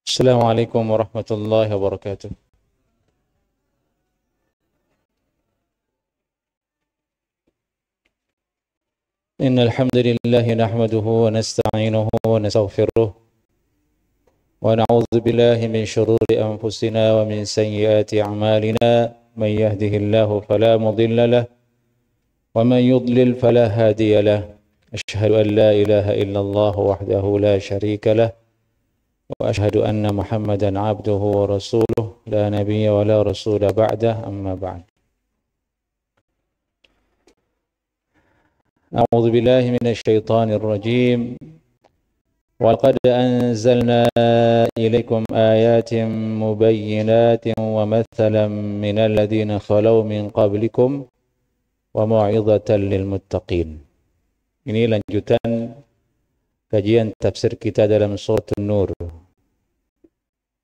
Assalamualaikum warahmatullahi wabarakatuh. Innal hamdalillah nahmaduhu wa nasta'inuhu wa nastaghfiruh wa na'udzu billahi min shururi anfusina wa min sayyiati a'malina man yahdihillahu fala mudilla lahu wa man yudlil fala hadiya lahu. Asyhadu an la ilaha illallah wahdahu la syarika lahu wa asyhadu anna Muhammadan 'abduhu wa rasuluh la nabiyya wa la rasula ba'dah, amma ba'd. أعوذ بالله من الشيطان الرجيم ولقد أنزلنا إليكم آيات مبينات ومثلا من الذين خلوا من قبلكم وموعظة للمتقين. Ini lanjutan kajian tafsir kita dalam surat An-Nur,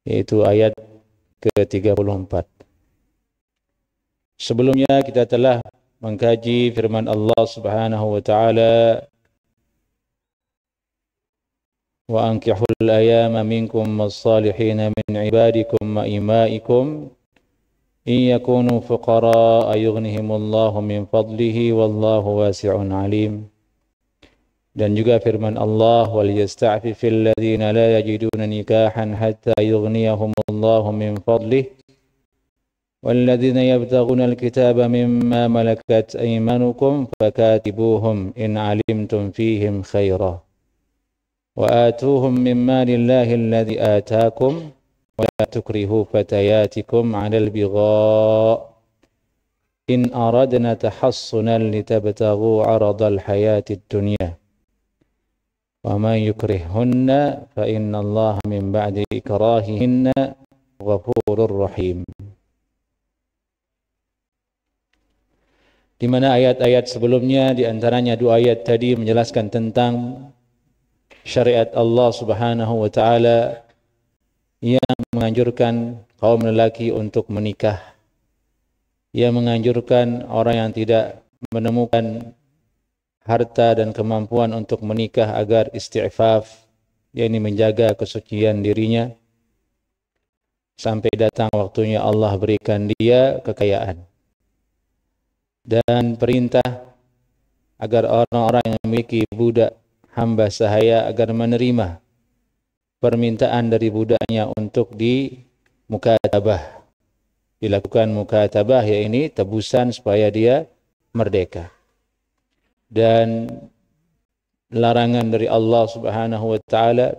yaitu ayat ke-34. Sebelumnya kita telah mengkaji firman Allah Subhanahu wa taala, wa ankihul ayama minkum was-salihin min ibadikum wa imaikum in yakunu fuqara yughnihimullahu min fadlihi wallahu wasi'un alim. Dan juga firman Allah, wal yasta'fifil ladzina la yajiduna nikahan hatta yughniyahumullahu min fadlihi والذين يبتغون الكتاب مما ملكت أيمانكم فكاتبوهم إن علمتم فيهم خيرا وآتوهم من مال الله الذي آتاكم ولا تكرهوا فتياتكم على البغاء إن أردنا تحصنا لتبتغوا عرض الحياة الدنيا ومن يكرههن فإن الله من بعد إكراههن غفور رحيم. Di mana ayat-ayat sebelumnya, di antaranya dua ayat tadi menjelaskan tentang syariat Allah Subhanahu wa taala yang menganjurkan kaum lelaki untuk menikah, yang menganjurkan orang yang tidak menemukan harta dan kemampuan untuk menikah agar isti'faf, yakni menjaga kesucian dirinya sampai datang waktunya Allah berikan dia kekayaan. Dan perintah agar orang-orang yang memiliki budak hamba sahaya agar menerima permintaan dari budaknya untuk dilakukan mukatabah, yaitu tebusan supaya dia merdeka. Dan larangan dari Allah Subhanahu wa taala,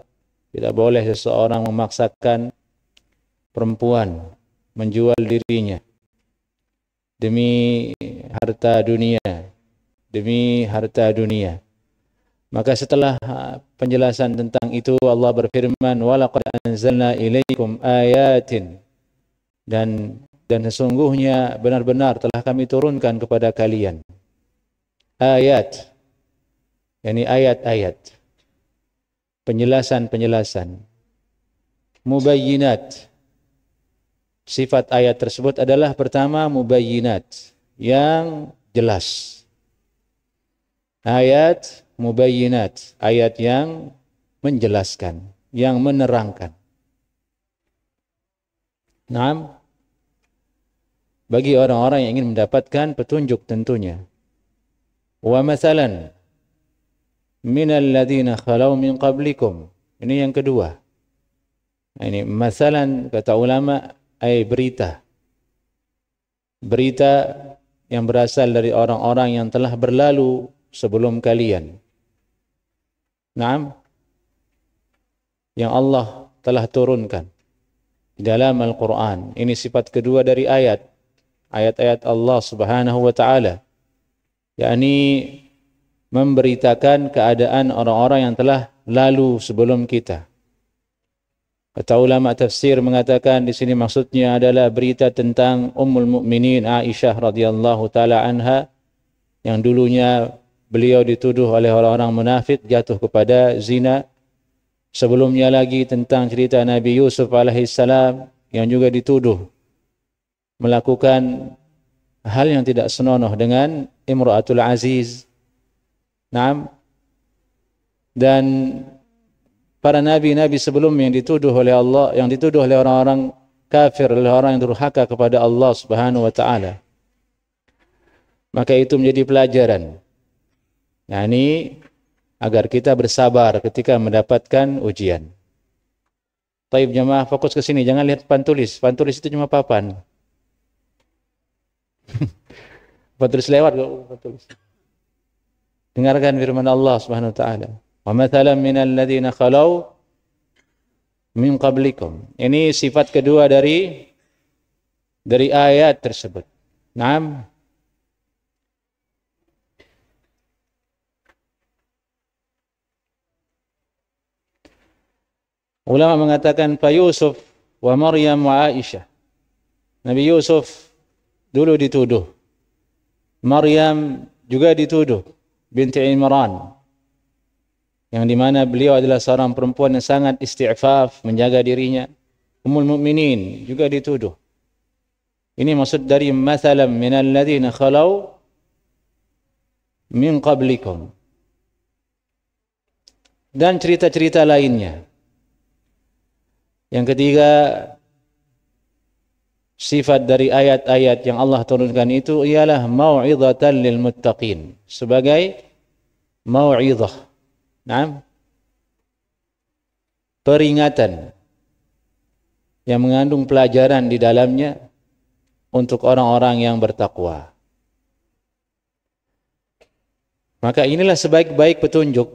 tidak boleh seseorang memaksakan perempuan menjual dirinya demi harta dunia. Maka setelah penjelasan tentang itu, Allah berfirman, walaqad anzalna ilaikum ayatin, dan sesungguhnya benar-benar telah kami turunkan kepada kalian ayat, yakni ayat-ayat, penjelasan mubayyinat. Sifat ayat tersebut adalah pertama mubayyinat, yang jelas. Ayat mubayyinat, ayat yang menjelaskan, yang menerangkan. Naam, bagi orang-orang yang ingin mendapatkan petunjuk tentunya. Wa mathalan minal ladzina khalau min qablikum. Ini yang kedua. Ini mathalan, kata ulama, berita yang berasal dari orang-orang yang telah berlalu sebelum kalian. Naam, yang Allah telah turunkan di dalam Al-Quran. Ini sifat kedua dari ayat-ayat Allah Subhanahu wa taala, yakni memberitakan keadaan orang-orang yang telah lalu sebelum kita. Kata ulama tafsir mengatakan di sini maksudnya adalah berita tentang Ummul Mukminin Aisyah radhiyallahu taala anha, yang dulunya beliau dituduh oleh orang-orang munafik jatuh kepada zina. Sebelumnya lagi tentang cerita Nabi Yusuf alaihissalam yang juga dituduh melakukan hal yang tidak senonoh dengan Imra'atul Aziz. Naam. Dan para nabi-nabi sebelum yang dituduh oleh Allah, yang dituduh oleh orang-orang kafir, oleh orang yang durhaka kepada Allah Subhanahu wa taala. Maka itu menjadi pelajaran. Yani agar kita bersabar ketika mendapatkan ujian. Taib jamaah, fokus ke sini, jangan lihat pantulis. Pantulis itu cuma papan. Pantulis lewat kok, pantulis. Dengarkan firman Allah Subhanahu wa taala. Wa mathalan minal ladzina khalau min qablikum. Ini sifat kedua dari ayat tersebut. Naam. Ulama mengatakan Fa Yusuf wa Maryam wa Aisyah. Nabi Yusuf dulu dituduh. Maryam juga dituduh, binti Imran. Yang dimana beliau adalah seorang perempuan yang sangat isti'faf, menjaga dirinya. Ummul Mukminin juga dituduh. Ini maksud dari mathalan minal ladzina khalau min qablikum. Dan cerita-cerita lainnya. Yang ketiga, sifat dari ayat-ayat yang Allah turunkan itu ialah mau'izatan lil muttaqin, sebagai mau'izah. Naam. Peringatan yang mengandung pelajaran di dalamnya untuk orang-orang yang bertakwa. Maka inilah sebaik-baik petunjuk,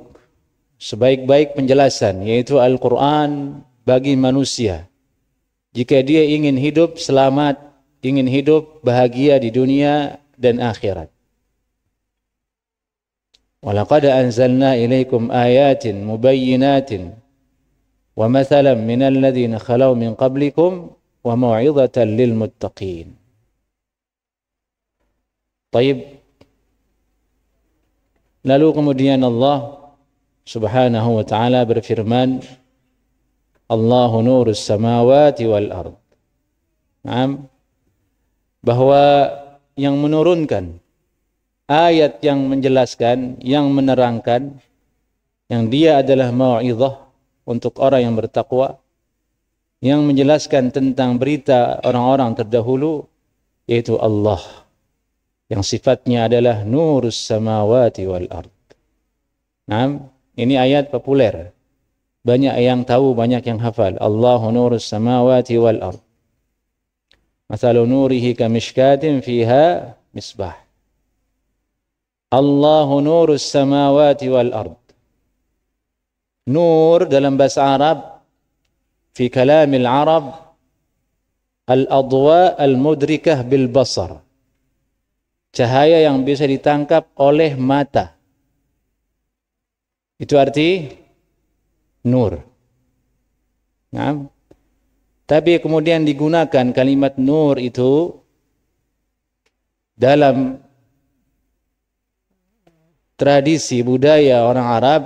sebaik-baik penjelasan, yaitu Al-Quran bagi manusia. Jika dia ingin hidup selamat, ingin hidup bahagia di dunia dan akhirat. Walaqad anzalna ilaikum ayatin mubayyinatin wa mathalan minal ladzina khalau min qablikum wa mau'izatan lil muttaqin. Baik. Lalu kemudian Allah Subhanahu wa taala berfirman, Allahu nurus samawati wal ard. Naam. Bahwa yang menurunkan ayat yang menjelaskan, yang menerangkan, yang dia adalah mau'izah untuk orang yang bertakwa, yang menjelaskan tentang berita orang-orang terdahulu, yaitu Allah, yang sifatnya adalah nurus samawati wal ard. Naam, ini ayat populer. Banyak yang tahu, banyak yang hafal. Allahu nurus samawati wal ard. Mathalu nurihi kamishkatin fiha misbah. Allahu nurus samawati wal ard. Nur dalam bahasa Arab, fi kalamil Arab, al-adwa al-mudrikah bil basar. Cahaya yang bisa ditangkap oleh mata. Itu arti nur. Nah, tapi kemudian digunakan kalimat nur itu dalam tradisi budaya orang Arab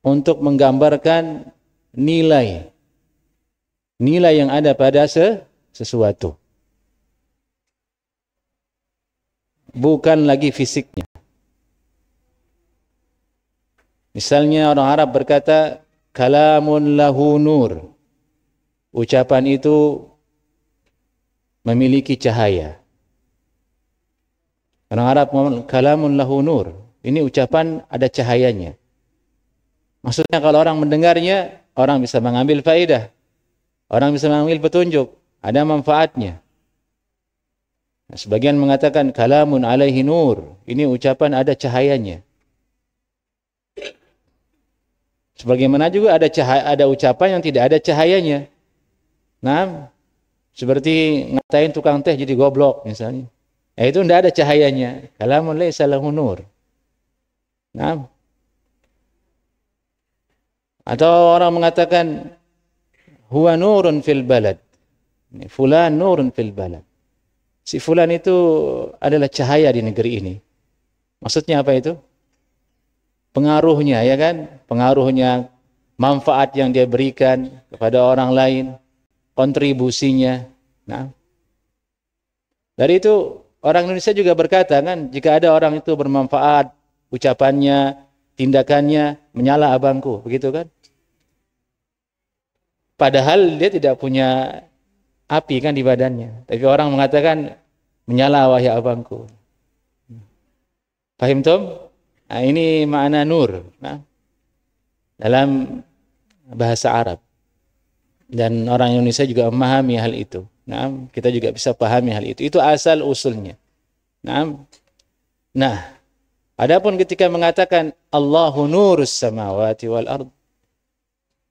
untuk menggambarkan nilai yang ada pada sesuatu. Bukan lagi fisiknya. Misalnya orang Arab berkata, kalamun lahu nur. Ucapan itu memiliki cahaya. Orang Arab ngomong, kalamun lahu nur. Ini ucapan ada cahayanya. Maksudnya kalau orang mendengarnya, orang bisa mengambil faedah. Orang bisa mengambil petunjuk. Ada manfaatnya. Nah, sebagian mengatakan, kalamun alaihi nur. Ini ucapan ada cahayanya. Sebagaimana juga ada ucapan yang tidak ada cahayanya. Nah, seperti ngatain tukang teh jadi goblok misalnya. Itu tidak ada cahayanya. Kalamun laisa lahu nur. Nah. Atau orang mengatakan huwa nurun fil balad. Fulan nurun fil balad. Si fulan itu adalah cahaya di negeri ini. Maksudnya apa itu? Pengaruhnya, ya kan? Pengaruhnya, manfaat yang dia berikan kepada orang lain, kontribusinya. Nah, dari itu orang Indonesia juga berkata kan, jika ada orang itu bermanfaat, ucapannya, tindakannya menyala abangku, begitu kan? Padahal dia tidak punya api kan di badannya, tapi orang mengatakan menyala wahai abangku. Paham Tom? Nah, ini makna nur, nah, dalam bahasa Arab. Dan orang Indonesia juga memahami hal itu. Nah, kita juga bisa pahami hal itu. Itu asal usulnya. Nah, adapun ketika mengatakan Allahu nurus samawati wal ard,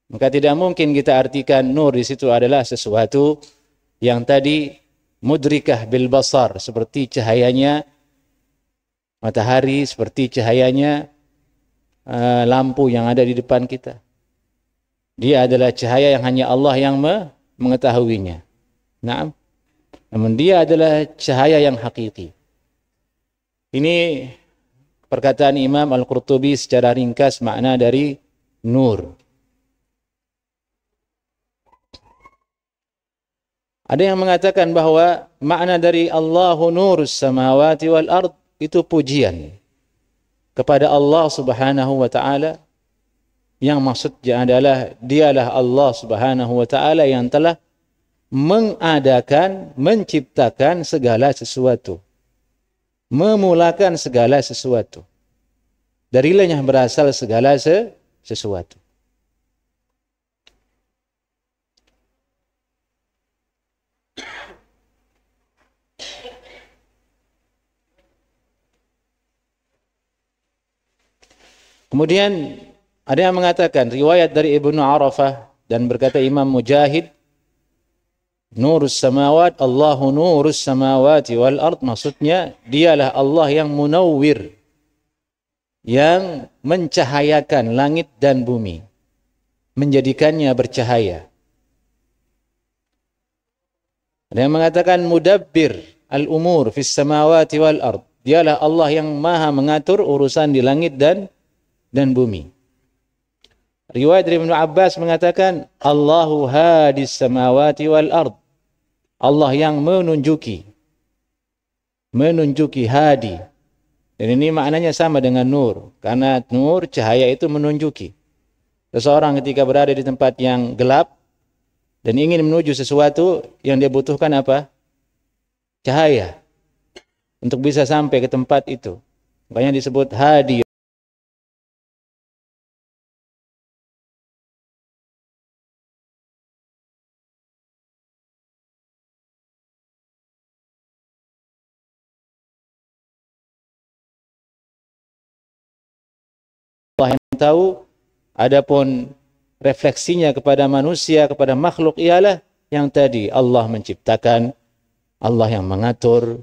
maka tidak mungkin kita artikan nur di situ adalah sesuatu yang tadi mudrikah bil basar, seperti cahayanya matahari, seperti cahayanya lampu yang ada di depan kita. Dia adalah cahaya yang hanya Allah yang mengetahuinya. Naam. Namun dia adalah cahaya yang hakiki. Ini perkataan Imam Al-Qurtubi secara ringkas makna dari nur. Ada yang mengatakan bahwa makna dari Allahu nurus samawati wal ard itu pujian kepada Allah Subhanahu wa taala, yang maksudnya adalah dialah Allah Subhanahu wa taala yang telah mengadakan, menciptakan segala sesuatu, memulakan segala sesuatu. Darinya berasal segala sesuatu. Kemudian ada yang mengatakan riwayat dari Ibnu Arafah dan berkata Imam Mujahid, nurus samawat, Allahu nurus samawati wal ard, maksudnya dialah Allah yang munawwir, yang mencahayakan langit dan bumi, menjadikannya bercahaya. Ada yang mengatakan mudabbir al-umur fis samawati wal ard, dialah Allah yang maha mengatur urusan di langit dan bumi. Riwayat dari Ibnu Abbas mengatakan Allahu hadis samawati wal ard, Allah yang menunjuki hadi. Dan ini maknanya sama dengan nur, karena nur, cahaya itu menunjuki. Seseorang ketika berada di tempat yang gelap dan ingin menuju sesuatu, yang dia butuhkan apa? Cahaya untuk bisa sampai ke tempat itu. Makanya disebut hadi. Allah yang tahu, adapun refleksinya kepada manusia, kepada makhluk ialah yang tadi Allah menciptakan, Allah yang mengatur,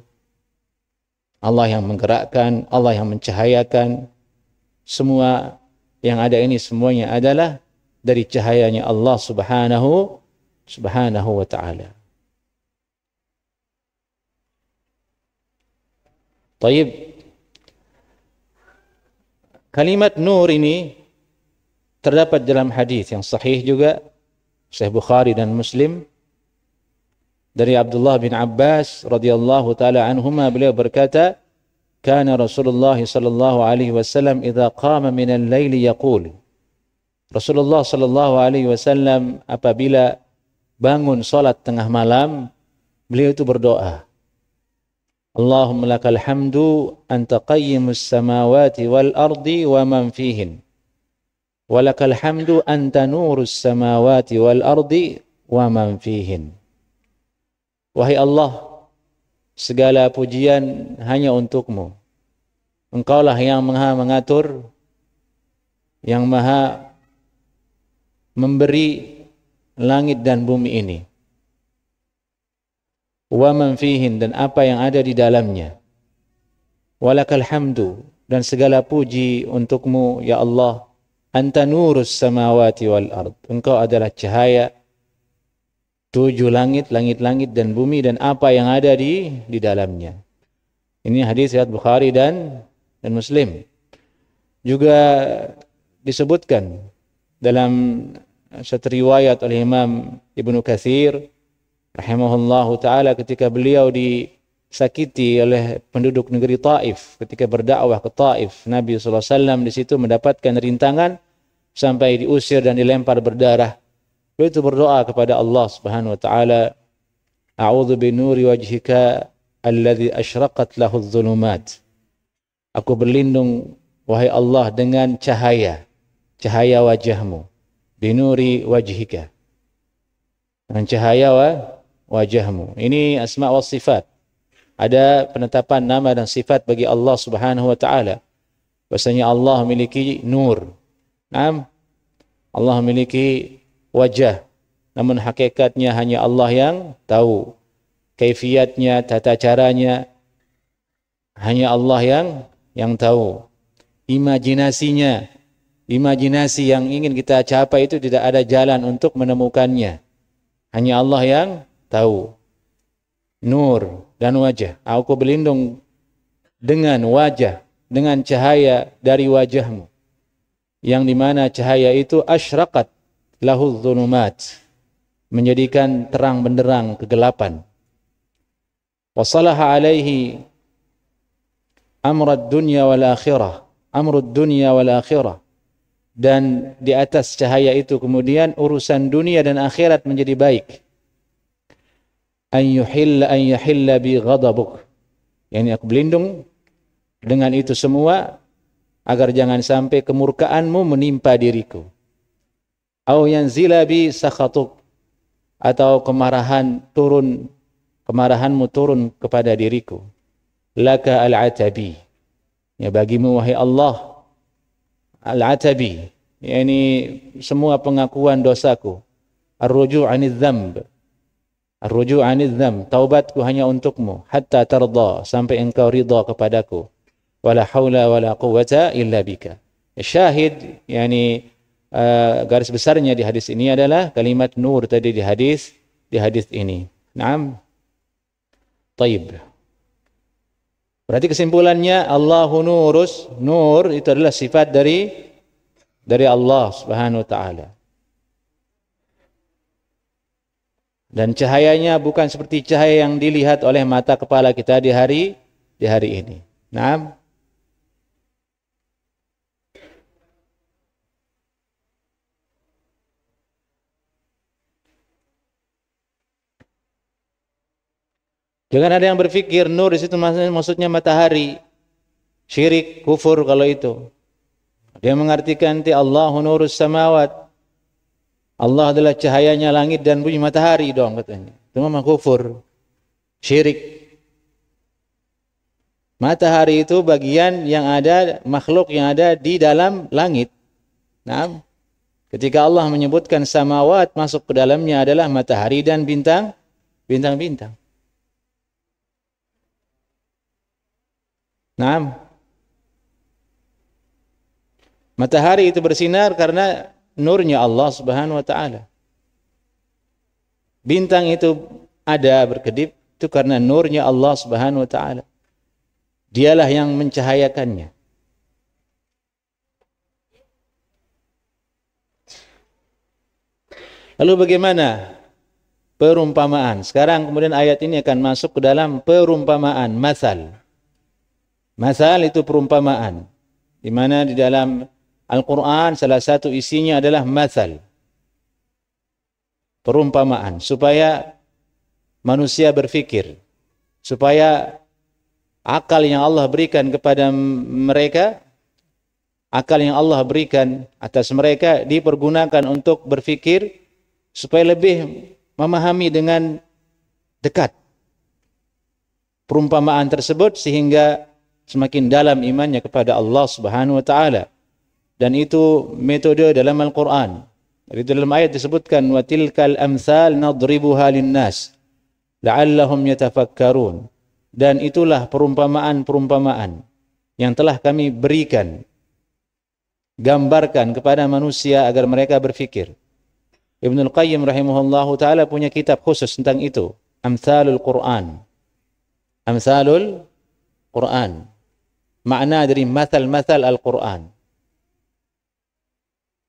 Allah yang menggerakkan, Allah yang mencahayakan. Semua yang ada ini semuanya adalah dari cahayanya Allah Subhanahu wa ta'ala. Taib. Kalimat nur ini terdapat dalam hadis yang sahih juga, Sahih Bukhari dan Muslim, dari Abdullah bin Abbas radhiyallahu taala anhuma, beliau berkata, kana Rasulullah sallallahu alaihi wasallam idza qama min al-lail yaqul, Rasulullah sallallahu alaihi wasallam apabila bangun salat tengah malam, beliau itu berdoa, Allahumma lakal hamdu anta qayyimus samawati wal ardi wa man fihin, wa lakal hamdu anta nurus samawati wal ardi wa man fihin. Wahai Allah, segala pujian hanya untukmu. Engkaulah yang maha mengatur, yang maha memberi langit dan bumi ini. Wa man fihin, dan apa yang ada di dalamnya. Walakal hamdu, dan segala puji untukmu ya Allah. Anta nurus samawati wal ard, engkau adalah cahaya 7 langit, langit-langit dan bumi, dan apa yang ada di dalamnya. Ini hadis riwayat Bukhari dan Muslim. Juga disebutkan dalam satu riwayat oleh Imam Ibnu Katsir rahimahullahu taala, ketika beliau disakiti oleh penduduk negeri Taif ketika berdakwah ke Taif. Nabi SAW di situ mendapatkan rintangan sampai diusir dan dilempar berdarah. Beliau itu berdoa kepada Allah Subhanahu wa taala, "A'udzu binuri wajhika alladzi asyraqat lahu adh-dhulumat." Aku berlindung wahai Allah dengan cahaya wajahmu. Binuri wajhika. Dengan cahaya wajahmu. Ini asma wa sifat. Ada penetapan nama dan sifat bagi Allah Subhanahu wa taala. Bahwasanya Allah memiliki nur. Allah memiliki wajah. Namun hakikatnya hanya Allah yang tahu. Kaifiatnya, tata caranya hanya Allah yang tahu. Imajinasi yang ingin kita capai itu tidak ada jalan untuk menemukannya. Hanya Allah yang tahu. Nur dan wajah. Aku berlindung dengan wajah, dengan cahaya dari wajahmu. Yang dimana cahaya itu asyraqat lahu dhulumat. Menjadikan terang benderang kegelapan. Wasalaha alaihi amrad dunya wal akhirah. Amrud dunya wal akhirah. Dan di atas cahaya itu kemudian urusan dunia dan akhirat menjadi baik. An yahilla bi ghadabuk. Yani aku berlindung dengan itu semua agar jangan sampai kemurkaanmu menimpa diriku. Au yanzila bi sakhatuk. Atau kemarahanmu turun kepada diriku. Laka al-atabi. Ya, bagimu wahai Allah al-atabi, yakni semua pengakuan dosaku. Ar-ruju' 'anil dzamb. Ar-ruju' 'anil dzamb, taubatku hanya untukmu hatta tarda, sampai engkau ridha kepadaku. Wala haula wala quwwata illa bika. Syahid, yakni garis besarnya di hadis ini adalah kalimat nur tadi di hadis ini. Naam. Taib. Berarti kesimpulannya Allahu nurus, nur itu adalah sifat dari Allah Subhanahu wa taala. Dan cahayanya bukan seperti cahaya yang dilihat oleh mata kepala kita di hari ini. Naam. Jangan ada yang berpikir nur di situ maksudnya matahari. Syirik, kufur kalau itu. Dia mengartikan Allahu nurus samawat. Allah adalah cahayanya langit dan bumi, matahari dong katanya. Itu memang kufur. Syirik. Matahari itu bagian yang ada, makhluk yang ada di dalam langit. Nah, ketika Allah menyebutkan samawat, masuk ke dalamnya adalah matahari dan bintang-bintang. Nah, matahari itu bersinar karena nurnya Allah Subhanahu wa taala. Bintang itu ada berkedip itu karena nurnya Allah Subhanahu wa taala. Dialah yang mencahayakannya. Lalu bagaimana perumpamaan? Sekarang kemudian ayat ini akan masuk ke dalam perumpamaan, masal. Masal itu perumpamaan. Di mana di dalam Al-Quran salah satu isinya adalah masal. Perumpamaan. Supaya manusia berfikir. Supaya akal yang Allah berikan kepada mereka, akal yang Allah berikan atas mereka dipergunakan untuk berfikir supaya lebih memahami dengan dekat perumpamaan tersebut sehingga semakin dalam imannya kepada Allah Subhanahu wa taala. Dan itu metode dalam Al-Qur'an. Jadi dalam ayat disebutkan wa tilkal amsal nadribuha linnas la'allahum yatafakkarun. Dan itulah perumpamaan-perumpamaan yang telah kami berikan, gambarkan kepada manusia agar mereka berfikir. Ibnul Qayyim rahimahullahu taala punya kitab khusus tentang itu, Amsalul Quran. Amsalul Quran. Makna dari mathal-mathal Al-Quran.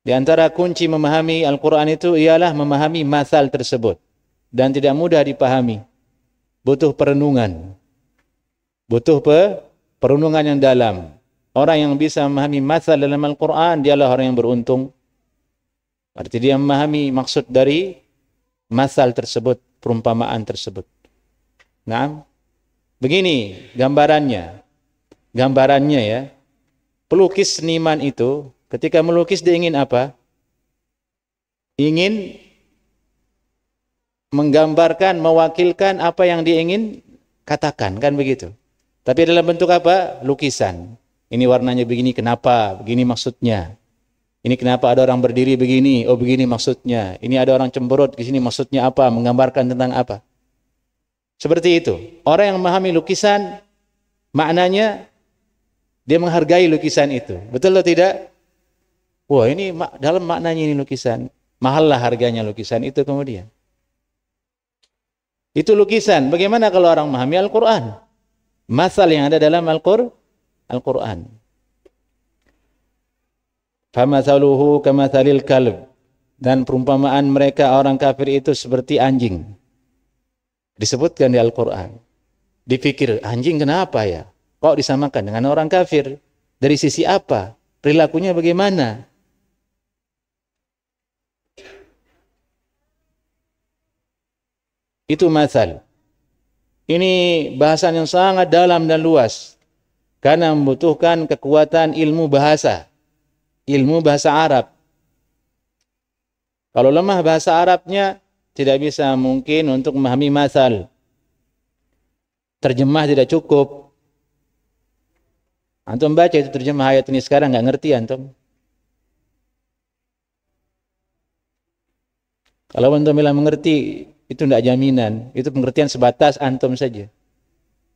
Di antara kunci memahami Al-Quran itu ialah memahami mathal tersebut. Dan tidak mudah dipahami. Butuh perenungan. Butuh perundungan yang dalam. Orang yang bisa memahami mathal dalam Al-Quran, dialah orang yang beruntung. Arti dia memahami maksud dari mathal tersebut, perumpamaan tersebut. Nah, begini gambarannya. Gambarannya ya, pelukis seniman itu ketika melukis dia ingin apa? Ingin menggambarkan, mewakilkan apa yang dia ingin katakan, kan begitu. Tapi dalam bentuk apa? Lukisan. Ini warnanya begini, kenapa? Begini maksudnya. Ini kenapa ada orang berdiri begini? Oh begini maksudnya. Ini ada orang cemberut di sini maksudnya apa? Menggambarkan tentang apa? Seperti itu. Orang yang memahami lukisan, maknanya dia menghargai lukisan itu. Betul atau tidak? Wah ini dalam maknanya ini lukisan. Mahal lah harganya lukisan itu kemudian. Itu lukisan. Bagaimana kalau orang memahami Al-Quran? Masal yang ada dalam Al-Quran. Famathaluhu kamathalil kalb. Dan perumpamaan mereka orang kafir itu seperti anjing. Disebutkan di Al-Quran. Dipikir, anjing kenapa ya? Kok disamakan dengan orang kafir? Dari sisi apa? Perilakunya bagaimana? Itu mathal. Ini bahasan yang sangat dalam dan luas. Karena membutuhkan kekuatan ilmu bahasa. Ilmu bahasa Arab. Kalau lemah bahasa Arabnya, tidak bisa mungkin untuk memahami mathal. Terjemah tidak cukup. Antum baca itu terjemah ayat ini sekarang nggak ngerti antum. Kalau antum bilang mengerti, itu tidak jaminan. Itu pengertian sebatas antum saja.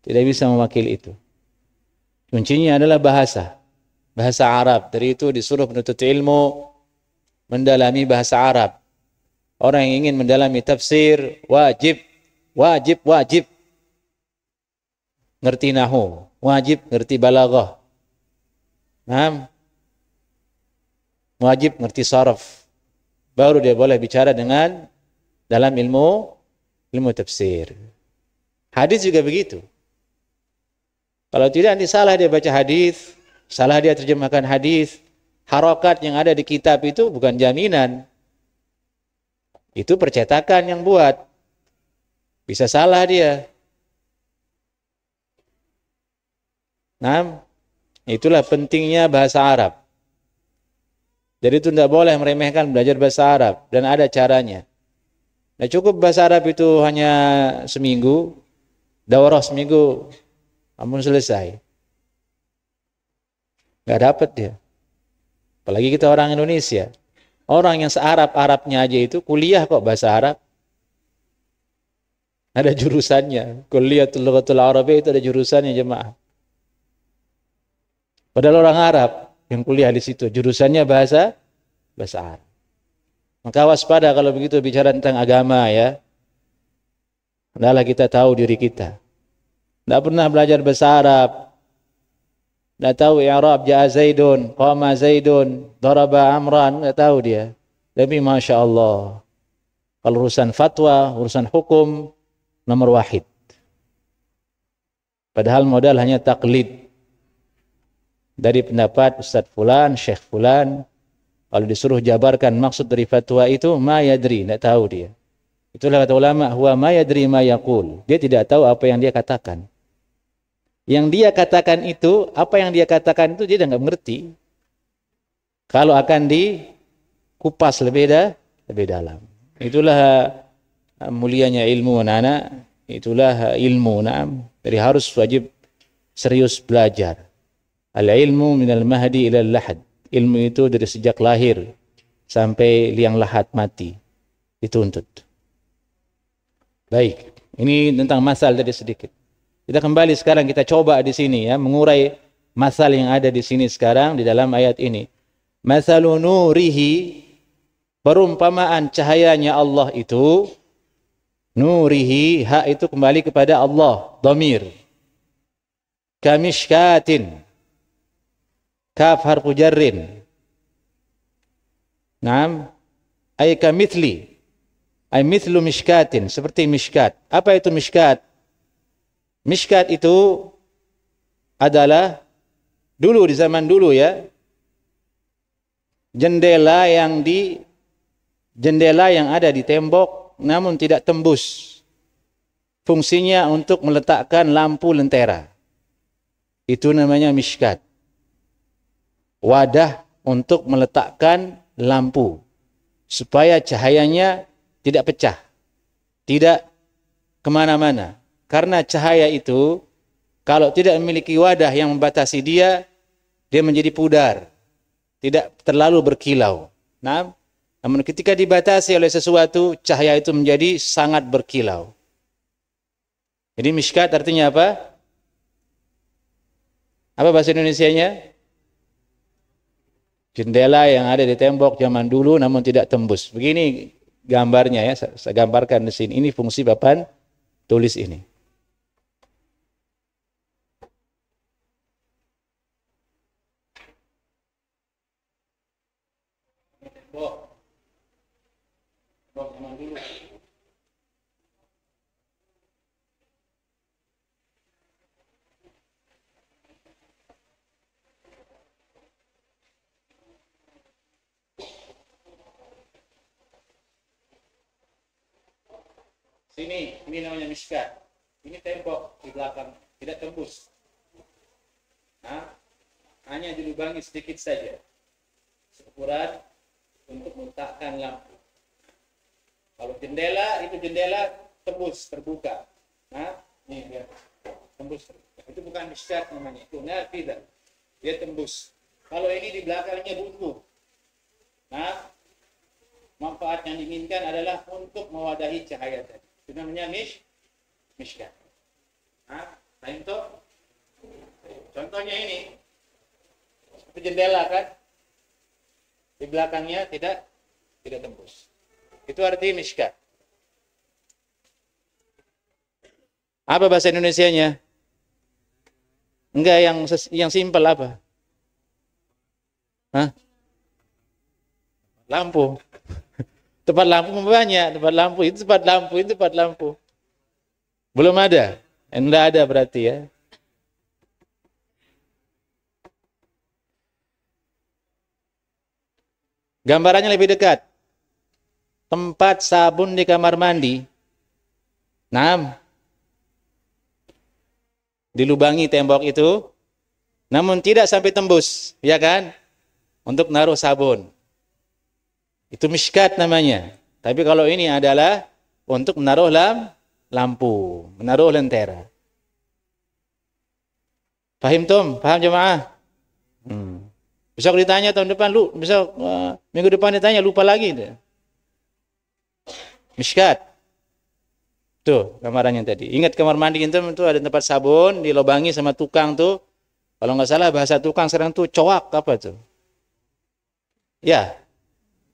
Tidak bisa mewakili itu. Kuncinya adalah bahasa. Bahasa Arab. Dari itu disuruh penuntut ilmu mendalami bahasa Arab. Orang yang ingin mendalami tafsir wajib ngerti nahwu, wajib ngerti balaghah. Wajib ngerti saraf. Baru dia boleh bicara dengan dalam ilmu tafsir. Hadis juga begitu. Kalau tidak nanti salah dia baca hadis, salah dia terjemahkan hadis. Harokat yang ada di kitab itu bukan jaminan. Itu percetakan yang buat. Bisa salah dia. Nah, itulah pentingnya bahasa Arab. Jadi itu tidak boleh meremehkan belajar bahasa Arab. Dan ada caranya. Nah cukup bahasa Arab itu hanya seminggu. Daurah seminggu. Ampun selesai. Nggak dapat dia. Apalagi kita orang Indonesia. Orang yang se-Arab-Arabnya aja itu kuliah kok bahasa Arab. Ada jurusannya. Kuliatul Lughatul Arabiyyah itu ada jurusannya jemaah. Padahal orang Arab yang kuliah di situ jurusannya bahasa Arab. Maka waspada kalau begitu bicara tentang agama ya. Hendaklah kita tahu diri kita. Tidak pernah belajar bahasa Arab. Tidak tahu i'rab ja'a Zaidun, qama Zaidun, daraba Amran, tidak tahu dia. Tapi Masya Allah. Kalau urusan fatwa, urusan hukum, nomor wahid. Padahal modal hanya taklid. Dari pendapat Ustaz Fulan, Syekh Fulan. Kalau disuruh jabarkan maksud dari fatwa itu, ma yadri, tidak tahu dia. Itulah kata ulama, huwa ma yadri ma yaqul. Dia tidak tahu apa yang dia katakan. Yang dia katakan itu, apa yang dia katakan itu dia tidak mengerti. Kalau akan dikupas lebih dalam. Itulah mulianya ilmu anak-anak. Itulah ilmu. Jadi harus wajib serius belajar. Al-ilmu minal mahdi ilal lahad. Ilmu itu dari sejak lahir sampai liang lahat mati. Dituntut. Baik. Ini tentang masal tadi sedikit. Kita kembali sekarang, kita coba di sini ya, mengurai masal yang ada di sini sekarang di dalam ayat ini. Masalu nurihi, perumpamaan cahayanya Allah itu, nurihi, hak itu kembali kepada Allah, dhamir. Kamishkatin, kaf harfu jarrin. Naam, ay kamithli, ay mithlu mishkatin, seperti mishkat. Apa itu mishkat? Mishkat itu adalah dulu di zaman dulu ya, jendela yang ada di tembok namun tidak tembus. Fungsinya untuk meletakkan lampu lentera. Itu namanya mishkat. Wadah untuk meletakkan lampu supaya cahayanya tidak pecah, tidak kemana-mana. Karena cahaya itu kalau tidak memiliki wadah yang membatasi dia menjadi pudar, tidak terlalu berkilau. Nah, namun ketika dibatasi oleh sesuatu, cahaya itu menjadi sangat berkilau. Jadi mishkat artinya apa? Apa bahasa Indonesianya? Jendela yang ada di tembok zaman dulu namun tidak tembus. Begini gambarnya ya, saya gambarkan di sini. Ini fungsi papan tulis ini. Tembok zaman dulu. Ini namanya mishkat. Ini tembok di belakang, tidak tembus. Nah, hanya dilubangi sedikit saja, seukuran untuk meletakkan lampu. Kalau jendela, itu jendela tembus, terbuka. Nah, ini dia tembus. Itu bukan mishkat namanya, itu nafidah. Dia tembus. Kalau ini di belakangnya buntu. Nah, manfaat yang diinginkan adalah untuk mewadahi cahaya tadi. Itu namanya mishkat. Nah, itu contohnya ini. Itu jendela kan? Di belakangnya tidak tembus. Itu arti mishkat. Apa bahasa Indonesianya? Enggak, yang simpel apa? Hah? Lampu. Tempat lampu banyak, tempat lampu. Belum ada. Enggak ada berarti ya. Gambarannya lebih dekat. Tempat sabun di kamar mandi. Nah, dilubangi tembok itu, namun tidak sampai tembus, ya kan? Untuk naruh sabun. Itu mishkat namanya. Tapi kalau ini adalah untuk menaruh lampu, menaruh lentera. Paham Tom? Paham jemaah? Besok ditanya tahun depan, besok minggu depan ditanya, lupa lagi. Mishkat. Tuh gambarannya tadi. Ingat kamar mandi itu ada tempat sabun, dilobangi sama tukang tuh. Kalau nggak salah bahasa tukang sekarang tuh coak apa tuh? Ya.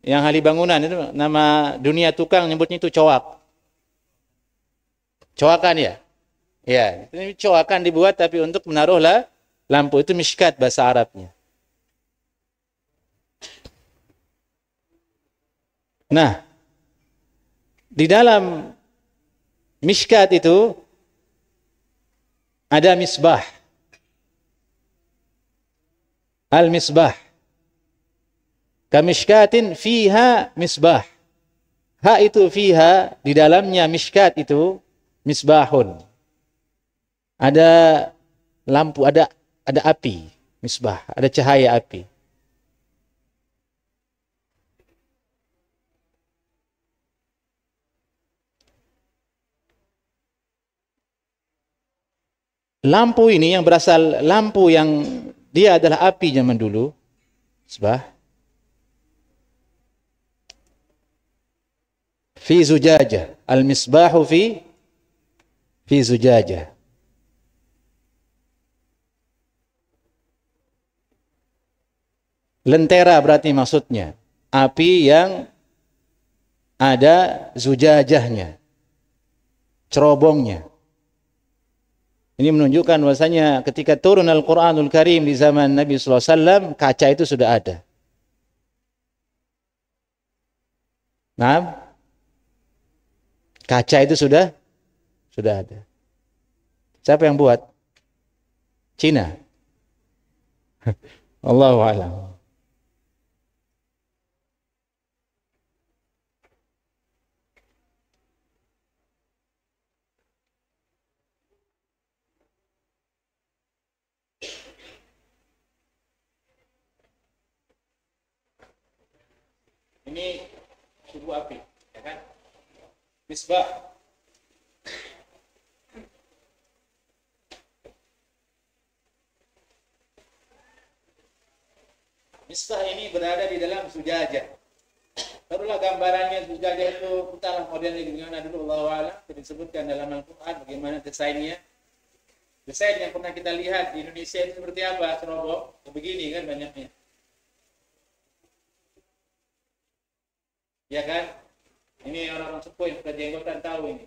Yang ahli bangunan itu nama dunia tukang nyebutnya itu coak. Coakan ya? Ya, ini coakan dibuat tapi untuk menaruh lampu, itu mishkat bahasa Arabnya. Nah, di dalam mishkat itu ada misbah. Al-misbah. Kamishkatin fiha misbah. Ha itu fiha, di dalamnya mishkat itu misbahun. Ada lampu, ada api, misbah, ada cahaya api. Lampu ini yang berasal, lampu yang dia adalah api zaman dulu, misbah. Fi zujajah, al-misbahu fi zujajah. Lentera berarti maksudnya api yang ada zujajahnya, cerobongnya. Ini menunjukkan bahwasanya ketika turun Al-Qur'anul Karim di zaman Nabi sallallahu alaihi wasallam, kaca itu sudah ada. Nah, kaca itu sudah ada. Siapa yang buat? Cina. Allahu a'lam. Ini suhu api, ya kan? Misbah. Misbah ini berada di dalam zujajah. Taruhlah gambarannya zujajah itu, entahlah modelnya gimana dulu, Allahu a'lam. Disebutkan dalam Al-Quran bagaimana desainnya. Desain yang pernah kita lihat di Indonesia itu seperti apa? Cerobong, begini kan banyaknya. Ya kan? Ini orang-orang sepuh yang sudah jenggotan tahu ini.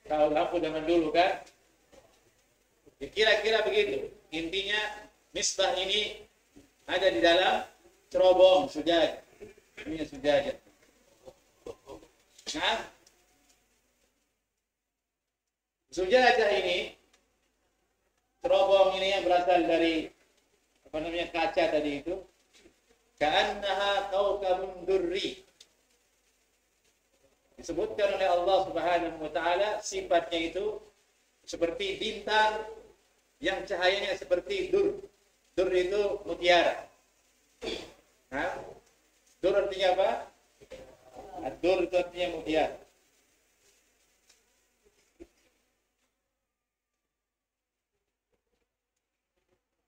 Tahu lampu zaman dulu kan? Ya, kira-kira begitu. Intinya misbah ini ada di dalam cerobong sujaj. Ini sujaj. Nah, sujajah ini, cerobong ini yang berasal dari kaca tadi itu. Ka'annaha kawkabun durri. Disebutkan oleh Allah Subhanahu wa taala sifatnya itu seperti bintang yang cahayanya seperti dur. Dur itu mutiara. Nah, dur artinya apa? Dur itu artinya mutiara.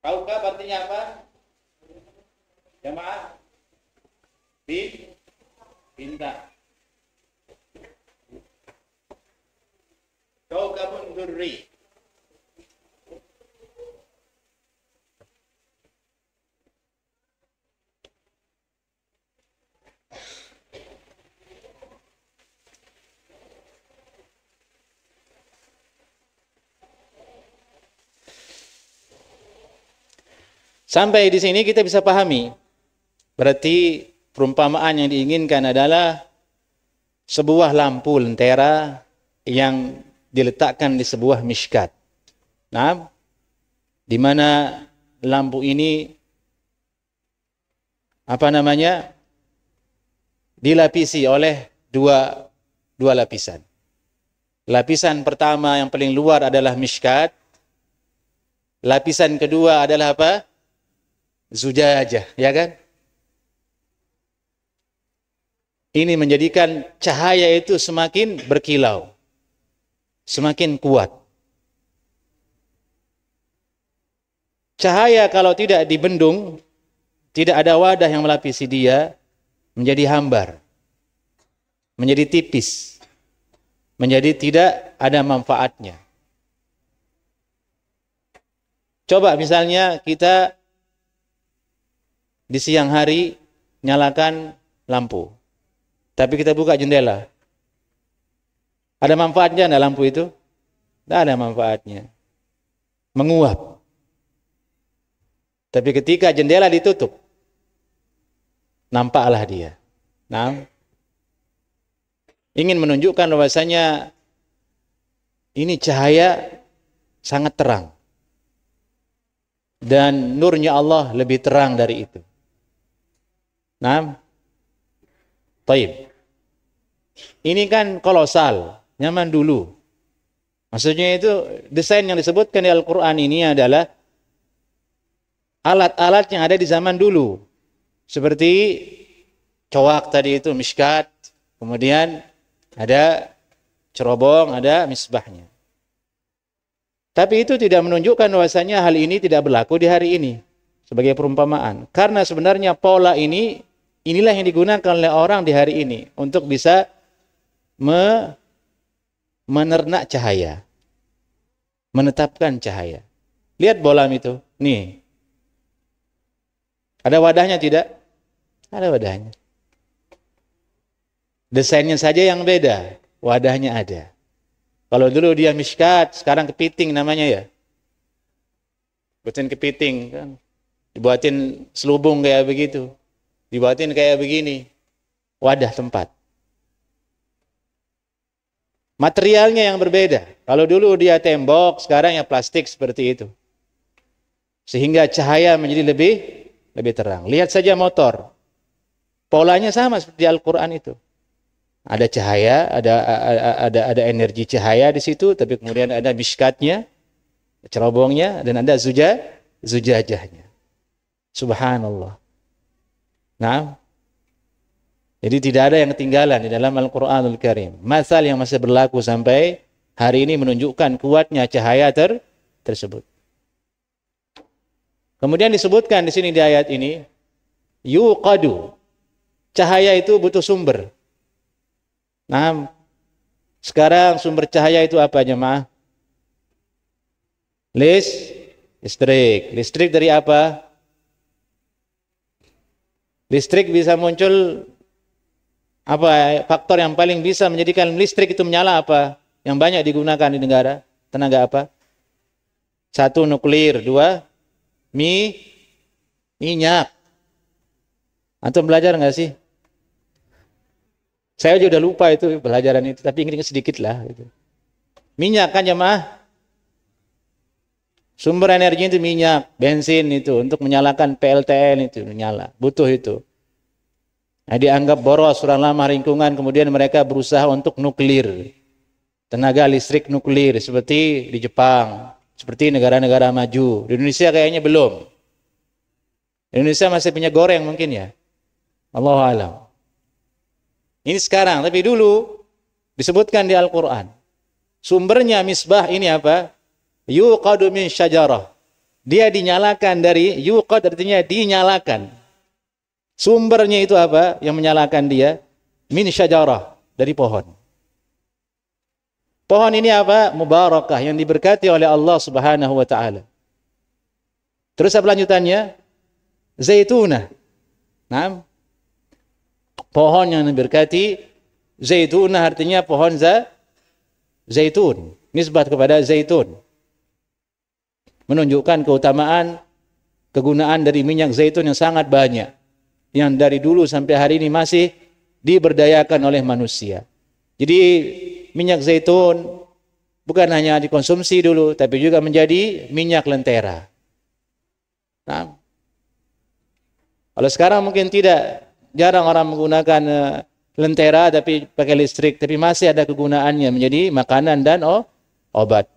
Kaukab artinya apa? Jamaah bintang. Kaukabun durri. Sampai di sini kita bisa pahami. Berarti perumpamaan yang diinginkan adalah sebuah lampu lentera yang diletakkan di sebuah mishkat. Nah, di mana lampu ini dilapisi oleh dua lapisan. Lapisan pertama yang paling luar adalah mishkat. Lapisan kedua adalah apa? Zujajah, ya kan? Ini menjadikan cahaya itu semakin berkilau, semakin kuat. Cahaya kalau tidak dibendung, tidak ada wadah yang melapisi dia, menjadi hambar, menjadi tipis, menjadi tidak ada manfaatnya. Coba misalnya kita di siang hari nyalakan lampu, tapi kita buka jendela. Ada manfaatnya enggak lampu itu? Tidak ada manfaatnya. Menguap. Tapi ketika jendela ditutup, nampaklah dia. Nah, ingin menunjukkan bahwasanya ini cahaya sangat terang. Dan nurnya Allah lebih terang dari itu. Nah, taib. Ini kan kolosal, nyaman dulu. Maksudnya itu desain yang disebutkan di Al-Quran ini adalah alat-alat yang ada di zaman dulu. Seperti coak tadi itu, mishkat. Kemudian ada cerobong, ada misbahnya. Tapi itu tidak menunjukkan bahwasanya hal ini tidak berlaku di hari ini. Sebagai perumpamaan. Karena sebenarnya pola ini, inilah yang digunakan oleh orang di hari ini. Untuk bisa menernak cahaya, menetapkan cahaya. Lihat bolam itu, nih. Ada wadahnya tidak? Ada wadahnya. Desainnya saja yang beda, wadahnya ada. Kalau dulu dia mishkat, sekarang kepiting namanya ya. Buatin kepiting kan. Dibuatin selubung kayak begitu. Dibuatin kayak begini. Wadah tempat. Materialnya yang berbeda. Kalau dulu dia tembok, sekarang ya plastik seperti itu. Sehingga cahaya menjadi lebih terang. Lihat saja motor. Polanya sama seperti Al-Quran itu. Ada cahaya, ada energi cahaya di situ, tapi kemudian ada mishkatnya, cerobongnya, dan ada zujajahnya. Subhanallah. Nah, jadi tidak ada yang ketinggalan di dalam Al-Quranul Karim. Masal yang masih berlaku sampai hari ini menunjukkan kuatnya cahaya tersebut. Kemudian disebutkan di sini di ayat ini, yuqadu. Cahaya itu butuh sumber. Nah, sekarang sumber cahaya itu apa jemaah? Listrik. Listrik dari apa? Listrik bisa muncul apa faktor yang paling bisa menjadikan listrik itu menyala apa? Yang banyak digunakan di negara? Tenaga apa? 1, nuklir. 2, minyak. Antum belajar nggak sih? Saya juga udah lupa itu pelajaran itu, tapi ingat sedikit lah. Gitu. Minyak kan jemaah? Sumber energinya itu minyak, bensin itu untuk menyalakan PLTN itu menyala, butuh itu. Nah, dianggap boros, kurang ramah lingkungan, kemudian mereka berusaha untuk nuklir. Tenaga listrik nuklir seperti di Jepang, seperti negara-negara maju. Di Indonesia kayaknya belum. Indonesia masih punya goreng mungkin ya. Allahu a'lam. Ini sekarang, tapi dulu disebutkan di Al-Qur'an. Sumbernya misbah ini apa? Yuqadu min syajarah. Dia dinyalakan dari yuqad artinya dinyalakan. Sumbernya itu apa? Yang menyalakan dia min syajarah, dari pohon. Pohon ini apa? Mubarakah, yang diberkati oleh Allah Subhanahu wa taala. Terus apa lanjutannya? Zaitunah. Nah, pohon yang diberkati, zaitunah artinya pohon zaitun. Nisbat kepada zaitun. Menunjukkan keutamaan, kegunaan dari minyak zaitun yang sangat banyak. Yang dari dulu sampai hari ini masih diberdayakan oleh manusia. Jadi minyak zaitun bukan hanya dikonsumsi dulu, tapi juga menjadi minyak lentera. Nah, kalau sekarang mungkin tidak, jarang orang menggunakan lentera tapi pakai listrik, tapi masih ada kegunaannya menjadi makanan dan obat.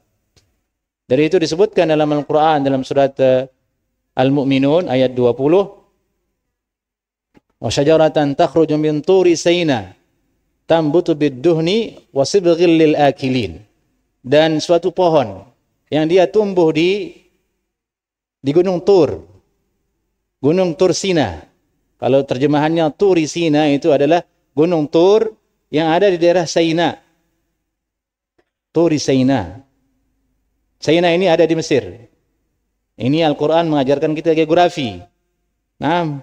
Dari itu disebutkan dalam Al-Quran, dalam surat Al-Mu'minun ayat 20, wa syajaratan takhruju min turi Saina tambutu bid-duhni wa sibghil lil akilin. Dan suatu pohon yang dia tumbuh di Gunung Tur. Gunung Tur Sina. Kalau terjemahannya Turi Sina itu adalah Gunung Tur yang ada di daerah Saina. Turi Saina. Saina ini ada di Mesir. Ini Al-Quran mengajarkan kita geografi. Nah,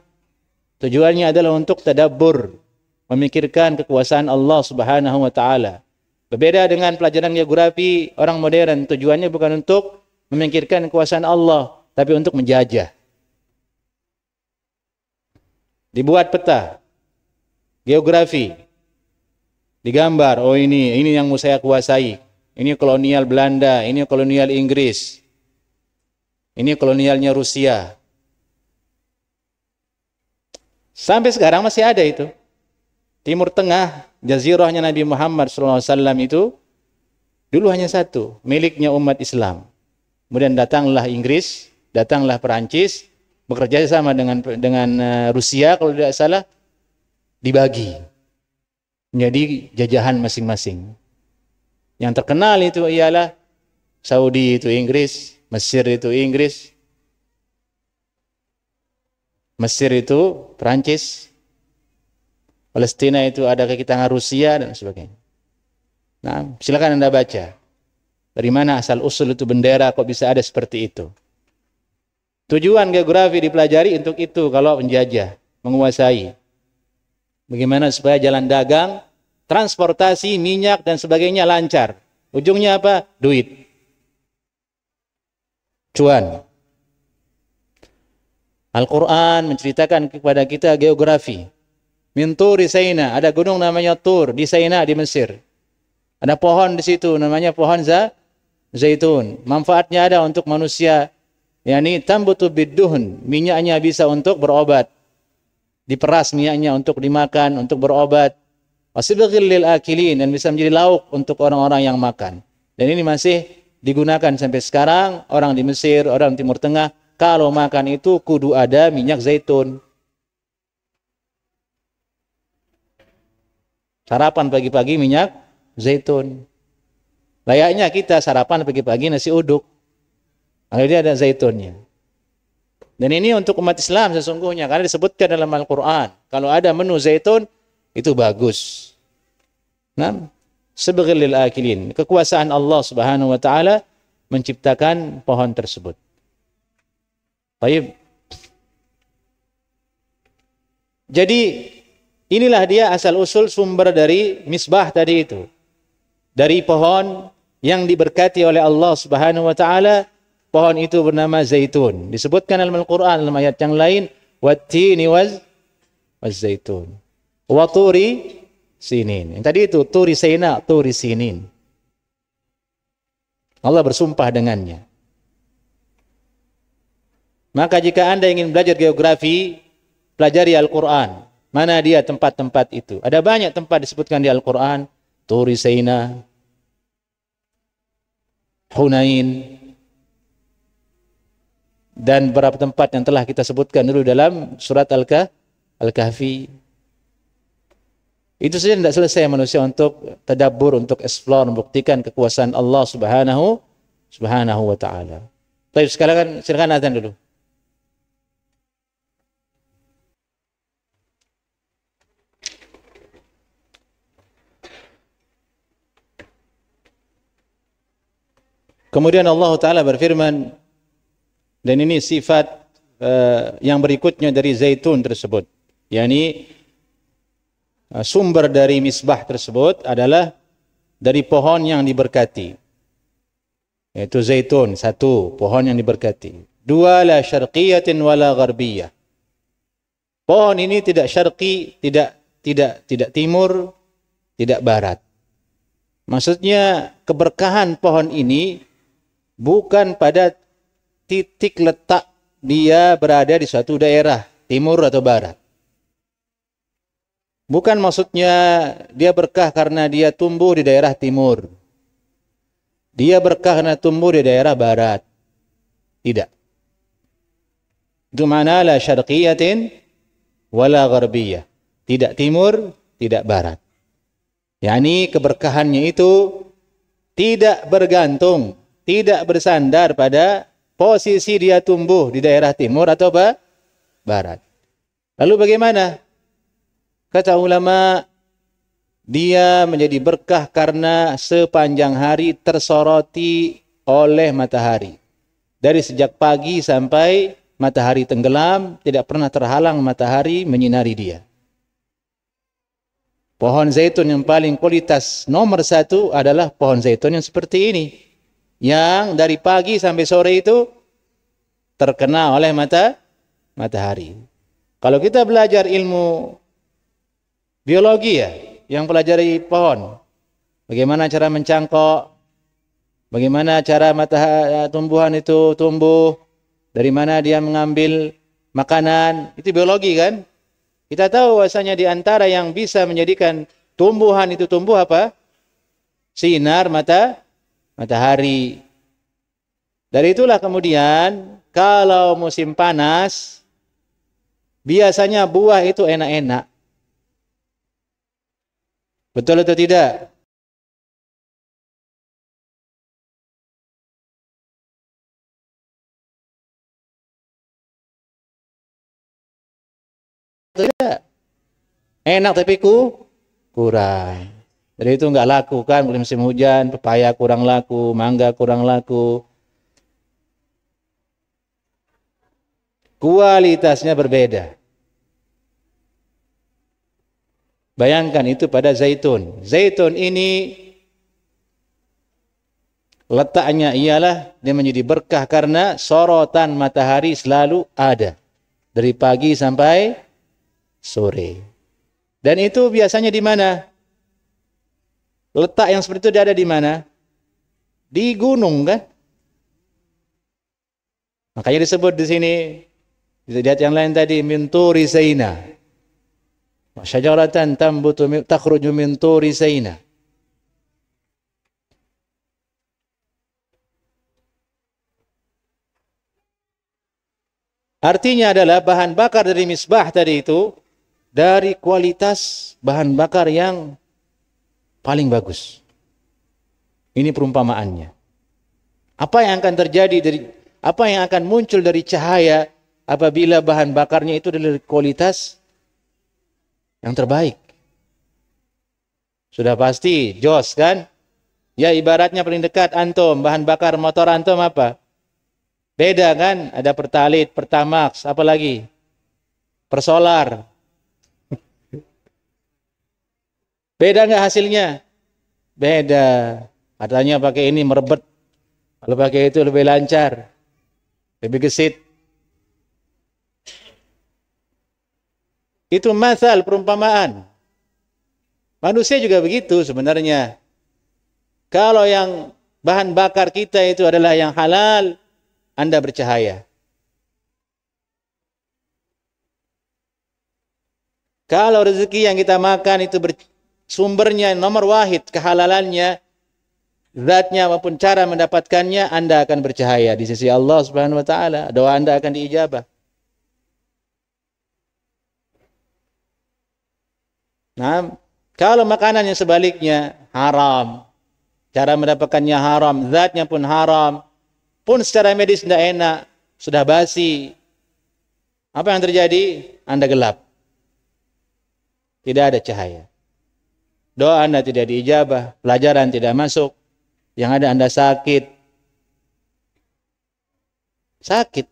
tujuannya adalah untuk tadabbur, memikirkan kekuasaan Allah Subhanahu wa taala. Berbeda dengan pelajaran geografi orang modern, tujuannya bukan untuk memikirkan kekuasaan Allah, tapi untuk menjajah. Dibuat peta geografi, digambar, oh ini yang mau saya kuasai. Ini kolonial Belanda, ini kolonial Inggris, ini kolonialnya Rusia. Sampai sekarang masih ada itu. Timur Tengah, jazirahnya Nabi Muhammad SAW itu dulu hanya satu, miliknya umat Islam. Kemudian datanglah Inggris, datanglah Perancis, bekerja sama dengan Rusia kalau tidak salah, dibagi menjadi jajahan masing-masing. Yang terkenal itu ialah Saudi itu Inggris, Mesir itu Inggris, Mesir itu Perancis, Palestina itu ada kaki tangan Rusia dan sebagainya. Nah, silakan Anda baca. Dari mana asal usul itu bendera kok bisa ada seperti itu? Tujuan geografi dipelajari untuk itu kalau menjajah, menguasai. Bagaimana supaya jalan dagang, transportasi, minyak dan sebagainya lancar. Ujungnya apa? Duit. Cuan. Al-Quran menceritakan kepada kita geografi. Min Turi Saina, ada gunung namanya Tur di Saina di Mesir. Ada pohon di situ namanya pohon zaitun. Manfaatnya ada untuk manusia. Yani tambutu bidduhun, minyaknya bisa untuk berobat. Diperas minyaknya untuk dimakan, untuk berobat. Wasibghil lil akilin, dan bisa menjadi lauk untuk orang-orang yang makan. Dan ini masih digunakan sampai sekarang. Orang di Mesir, orang Timur Tengah, kalau makan itu kudu ada minyak zaitun. Sarapan pagi-pagi minyak zaitun. Layaknya kita sarapan pagi-pagi nasi uduk. Kalau dia ada zaitunnya. Dan ini untuk umat Islam sesungguhnya, karena disebutkan dalam Al-Quran. Kalau ada menu zaitun, itu bagus. Nah, sebagai lil akilin. Kekuasaan Allah Subhanahu wa Ta'ala menciptakan pohon tersebut. Baik. Jadi inilah dia asal-usul sumber dari misbah tadi itu. Dari pohon yang diberkati oleh Allah Subhanahu wa Ta'ala. Pohon itu bernama zaitun. Disebutkan dalam Al-Quran dalam ayat yang lain, wattini waz zaitun. Wa turi sinin. Yang tadi itu turi sina, turi sinin. Allah bersumpah dengannya. Maka jika Anda ingin belajar geografi, pelajari Al-Quran. Mana dia tempat-tempat itu? Ada banyak tempat disebutkan di Al-Quran. Turi Sina, Hunain, dan beberapa tempat yang telah kita sebutkan dulu dalam surat Al-Kahfi. Itu saja tidak selesai manusia untuk tadabbur, untuk explore, membuktikan kekuasaan Allah Subhanahu wa Ta'ala. Baik, silakan azan dulu. Kemudian Allah Ta'ala berfirman, dan ini sifat yang berikutnya dari zaitun tersebut. Yani sumber dari misbah tersebut adalah dari pohon yang diberkati. Yaitu zaitun, satu, pohon yang diberkati. Dua, la syarqiyatin wala gharbiyah. Pohon ini tidak syarqi, tidak timur, tidak barat. Maksudnya keberkahan pohon ini bukan pada titik letak dia berada di suatu daerah, timur atau barat. Bukan maksudnya dia berkah karena dia tumbuh di daerah timur. Dia berkah karena tumbuh di daerah barat. Tidak. Itu makna la syarqiyatin wala gharbiyah. Tidak timur, tidak barat. Yani keberkahannya itu tidak bergantung, tidak bersandar pada posisi dia tumbuh di daerah timur atau barat. Lalu bagaimana? Kata ulama, dia menjadi berkah karena sepanjang hari tersoroti oleh matahari. Dari sejak pagi sampai matahari tenggelam, tidak pernah terhalang matahari menyinari dia. Pohon zaitun yang paling kualitas nomor satu adalah pohon zaitun yang seperti ini. Yang dari pagi sampai sore itu terkena oleh matahari. Kalau kita belajar ilmu biologi ya, yang pelajari pohon, bagaimana cara mencangkok, bagaimana cara tumbuhan itu tumbuh, dari mana dia mengambil makanan, itu biologi kan? Kita tahu bahwasanya di antara yang bisa menjadikan tumbuhan itu tumbuh apa? Sinar matahari. Dari itulah kemudian kalau musim panas biasanya buah itu enak-enak. Betul atau tidak? Tidak. Enak tapi kurang. Jadi itu enggak laku kan musim hujan, pepaya kurang laku, mangga kurang laku. Kualitasnya berbeda. Bayangkan itu pada zaitun. Zaitun ini letaknya ialah dia menjadi berkah karena sorotan matahari selalu ada. Dari pagi sampai sore. Dan itu biasanya di mana? Letak yang seperti itu dia ada di mana? Di gunung kan? Makanya disebut di sini, di ayat yang lain tadi, min turi Saina. Syajaratan takhruju min turi Saina. Artinya adalah bahan bakar dari misbah tadi itu dari kualitas bahan bakar yang paling bagus. Ini perumpamaannya. Apa yang akan terjadi apa yang akan muncul dari cahaya apabila bahan bakarnya itu dari kualitas yang terbaik? Sudah pasti jos kan? Ya ibaratnya paling dekat antum, bahan bakar motor antum apa? Beda kan? Ada Pertalite, Pertamax, apa lagi? Persolar. Beda nggak hasilnya? Beda. Katanya pakai ini merebet. Kalau pakai itu lebih lancar. Lebih gesit. Itu masal, perumpamaan. Manusia juga begitu sebenarnya. Kalau yang bahan bakar kita itu adalah yang halal, Anda bercahaya. Kalau rezeki yang kita makan itu sumbernya nomor wahid, kehalalannya, zatnya maupun cara mendapatkannya, Anda akan bercahaya di sisi Allah Subhanahu wa taala. Doa Anda akan diijabah. Nah, kalau makanan yang sebaliknya haram, cara mendapatkannya haram, zatnya pun haram, pun secara medis tidak enak, sudah basi. Apa yang terjadi? Anda gelap. Tidak ada cahaya. Doa Anda tidak diijabah, pelajaran tidak masuk. Yang ada Anda sakit. Sakit.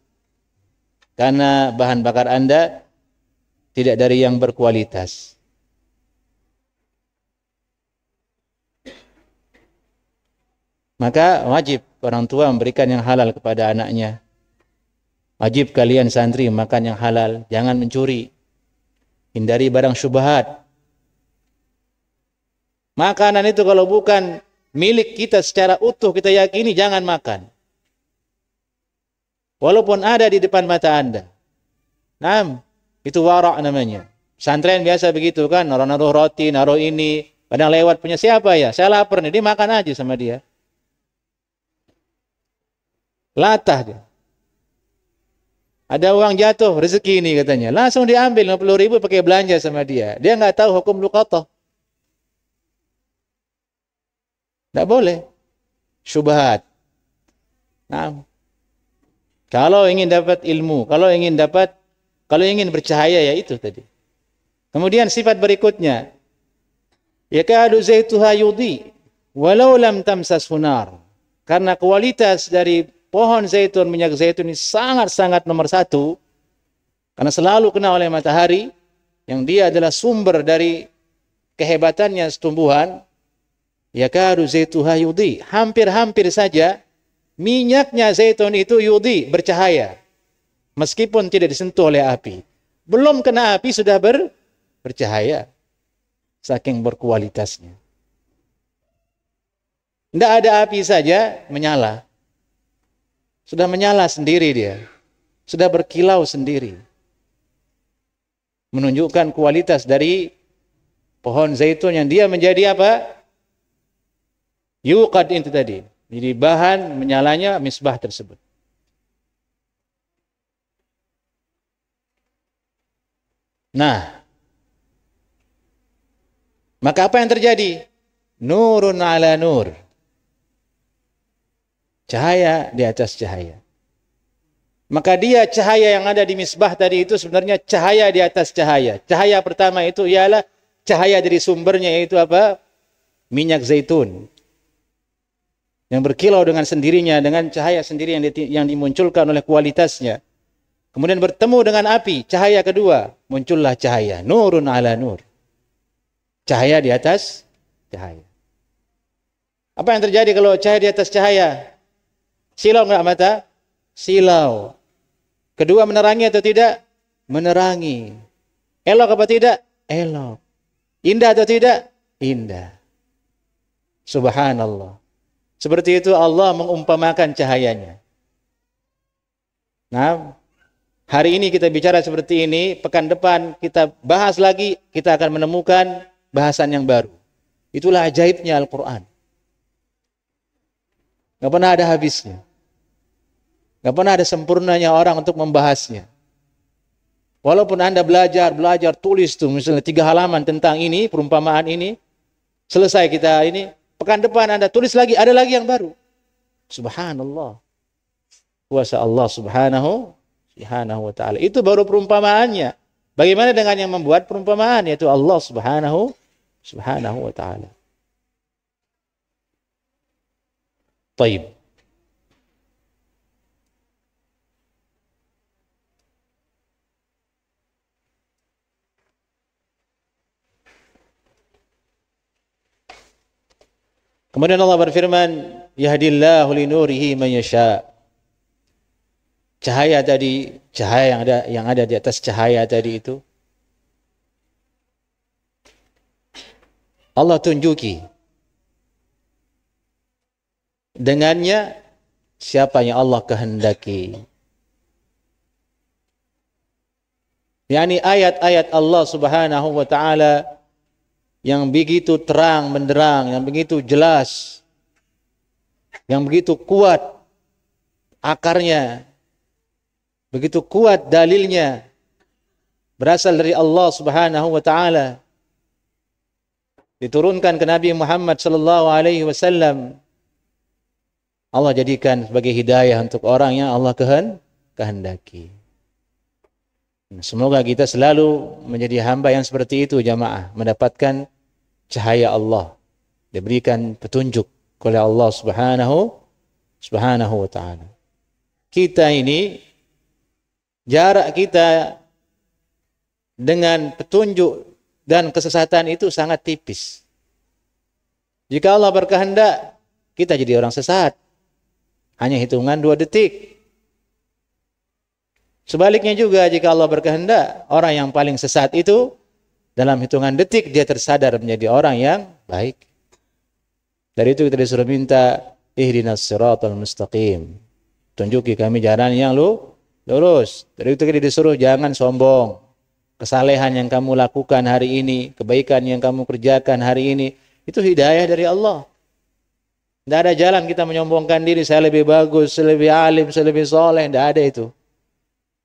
Karena bahan bakar Anda tidak dari yang berkualitas. Maka wajib orang tua memberikan yang halal kepada anaknya. Wajib kalian santri makan yang halal, jangan mencuri. Hindari barang syubhat. Makanan itu kalau bukan milik kita secara utuh, kita yakini, jangan makan. Walaupun ada di depan mata Anda. Nah, itu wara' namanya. Pesantren biasa begitu kan, naruh roti, naruh ini, kadang lewat punya siapa ya? Saya lapar nih, dia makan aja sama dia. Latah dia. Ada uang jatuh, rezeki ini katanya. Langsung diambil 50.000 pakai belanja sama dia. Dia nggak tahu hukum luqatah. Tidak boleh. Syubhat. Nah, kalau ingin dapat ilmu, kalau ingin bercahaya, ya itu tadi. Kemudian sifat berikutnya, yakadu zaituha yudhi walau lam tamsashu nar. Karena kualitas dari pohon zaitun, minyak zaitun ini sangat-sangat nomor satu, karena selalu kena oleh matahari, yang dia adalah sumber dari kehebatannya tumbuhan. Yakadu zaituha yudhi, hampir-hampir saja minyaknya zaitun itu yudhi, bercahaya, meskipun tidak disentuh oleh api. Belum kena api sudah bercahaya, saking berkualitasnya. Tidak ada api saja menyala. Sudah menyala sendiri dia. Sudah berkilau sendiri. Menunjukkan kualitas dari pohon zaitun yang dia menjadi apa? Yuqad itu tadi. Jadi bahan menyalanya misbah tersebut. Nah, maka apa yang terjadi? Nurun ala nur. Cahaya di atas cahaya. Maka dia cahaya yang ada di misbah tadi itu sebenarnya cahaya di atas cahaya. Cahaya pertama itu ialah cahaya dari sumbernya, yaitu apa? Minyak zaitun. Yang berkilau dengan sendirinya, dengan cahaya sendiri yang dimunculkan oleh kualitasnya. Kemudian bertemu dengan api, cahaya kedua, muncullah cahaya. Nurun ala nur. Cahaya di atas cahaya. Apa yang terjadi kalau cahaya di atas cahaya? Silau enggak mata? Silau. Kedua, menerangi atau tidak? Menerangi. Elok apa tidak? Elok. Indah atau tidak? Indah. Subhanallah. Seperti itu Allah mengumpamakan cahayanya. Nah, hari ini kita bicara seperti ini, pekan depan kita bahas lagi, kita akan menemukan bahasan yang baru. Itulah ajaibnya Al-Quran. Gak pernah ada habisnya. Gak pernah ada sempurnanya orang untuk membahasnya. Walaupun Anda belajar, tulis tuh misalnya 3 halaman tentang ini, perumpamaan ini, selesai kita ini, pekan depan Anda tulis lagi, ada lagi yang baru. Subhanallah. Kuasa Allah subhanahu wa ta'ala. Itu baru perumpamaannya. Bagaimana dengan yang membuat perumpamaan, yaitu Allah subhanahu wa ta'ala. Taib. Kemudian Allah berfirman, yahdillahu linurihi man yasha. Cahaya tadi, cahaya yang ada di atas cahaya tadi itu, Allah tunjuki. Dengannya siapa yang Allah kehendaki. yakni ayat-ayat Allah Subhanahu wa taala yang begitu terang benderang, yang begitu jelas, yang begitu kuat akarnya, begitu kuat dalilnya, berasal dari Allah Subhanahu wa taala, diturunkan ke Nabi Muhammad sallallahu alaihi wasallam. Allah jadikan sebagai hidayah untuk orang yang Allah kehendaki. Semoga kita selalu menjadi hamba yang seperti itu, jamaah, mendapatkan cahaya Allah, diberikan petunjuk oleh Allah Subhanahu wa taala. Kita ini, jarak kita dengan petunjuk dan kesesatan itu sangat tipis. Jika Allah berkehendak, kita jadi orang sesat. Hanya hitungan 2 detik. Sebaliknya juga, jika Allah berkehendak, orang yang paling sesat itu dalam hitungan detik dia tersadar menjadi orang yang baik. Dari itu kita disuruh minta ihdinas siratal mustaqim. Tunjuki kami jalan yang lurus. Dari itu kita disuruh jangan sombong. Kesalehan yang kamu lakukan hari ini, kebaikan yang kamu kerjakan hari ini, itu hidayah dari Allah. Tidak ada jalan kita menyombongkan diri, saya lebih bagus, saya lebih alim, saya lebih soleh. Tidak ada itu.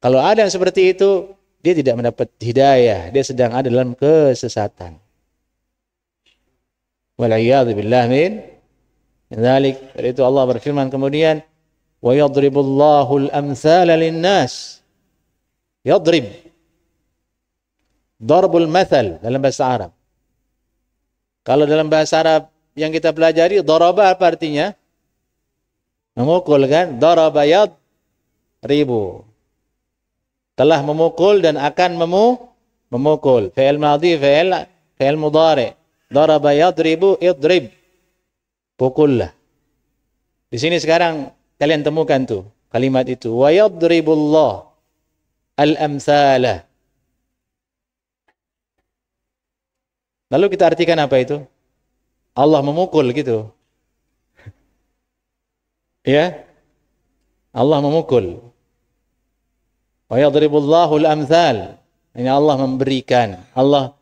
Kalau ada yang seperti itu, dia tidak mendapat hidayah. Dia sedang ada dalam kesesatan. Wal'iyadhu billah min dzalik. Dari itu Allah berfirman kemudian, wa yadribullahu al-amthala lin-nas. Yadrib. Darbul mathal dalam bahasa Arab. Kalau dalam bahasa Arab yang kita pelajari, daraba apa artinya? Memukul, kan? Daraba yadribu. Telah memukul dan akan memukul. Fi'il madhi, fi'il mudhari. Daraba yadribu, idrib. Pukullah. Di sini sekarang kalian temukan tuh kalimat itu. Wa yadribullah al-amthala. Lalu kita artikan apa itu? Allah memukul gitu. Ya? Allah memukul. Wa yadribullahu al-amthal. Ini Allah memberikan, Allah